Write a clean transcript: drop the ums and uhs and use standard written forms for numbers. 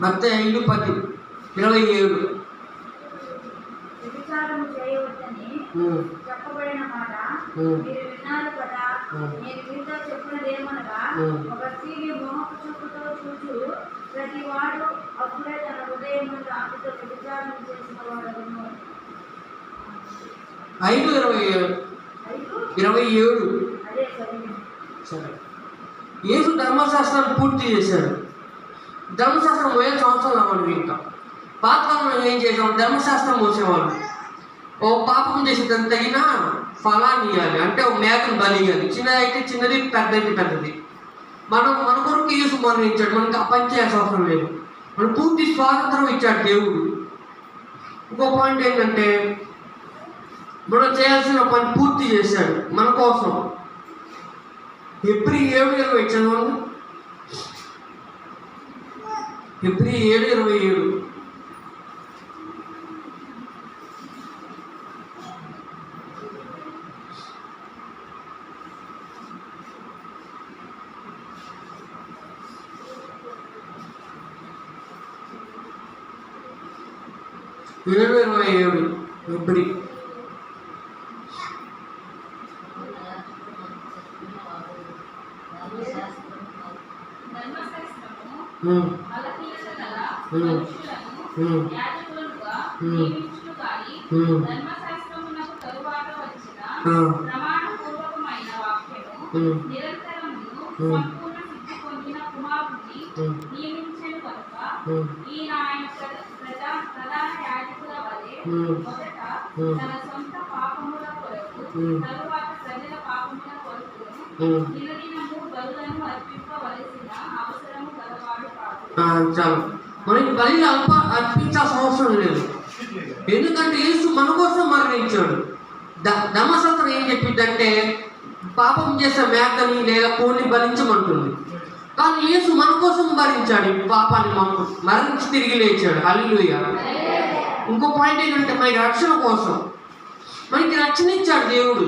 మత్తయి 5:10-27. వ్యభిచారము చేయవద్దని చెప్పబడిన మాట మీరు విన్నారు కదా. నేను మీతో చెప్పినదేమనగా, ఒక స్త్రీని మోహపు చూపుతో చూచు ప్రతి వాడు అప్పుడే తన హృదయములో ఆమెతో వ్యభిచారం చేసిన వాడను. 5:27. అదే చదివి. సరే, యేసు ధర్మశాస్త్రాన్ని పూర్తి చేశాడు. ధర్మశాస్త్రం 1000 సంవత్సరాలు అవ్వండి. ఇంకా పాతకాలంలో ఏం చేసాం? ధర్మశాస్త్రం మోసేవాళ్ళు. ఓ పాపం చేసి దానికి తగిన ఫలాన్ని ఇవ్వాలి, అంటే ఒక మేకను బలి ఇవ్వాలి. చిన్నది అయితే చిన్నది, పెద్దది పెద్దది. మన కొరకు యేసు మరణించాడు. మనకి ఆ పని చేయాల్సిన అవసరం లేదు. మనకు పూర్తి స్వాతంత్రం ఇచ్చాడు దేవుడు. ఇంకో పాయింట్ ఏంటంటే, మనం చేయాల్సిన పని పూర్తి చేశాడు మన కోసం. హెబ్రీ 7:20 చదవండి. హెబ్రీ 7:27. హెబ్రీ చాలు. మనకి బలి అర్పించాల్సిన అవసరం లేదు, ఎందుకంటే యేసు మన కోసం మరణించాడు. ధర్మశాస్త్రం ఏం చెప్పిందంటే, పాపం చేసే మేకని లేదా కోడిని భరించమంటుంది. కానీ యేసు మన కోసం భరించాడు. పాపాన్ని మరణించి తిరిగి లేచాడు. హల్లెలూయా. ఇంకో పాయింట్ ఏంటంటే, మనకి రక్షణ కోసం మనకి రక్షణ ఇచ్చాడు దేవుడు.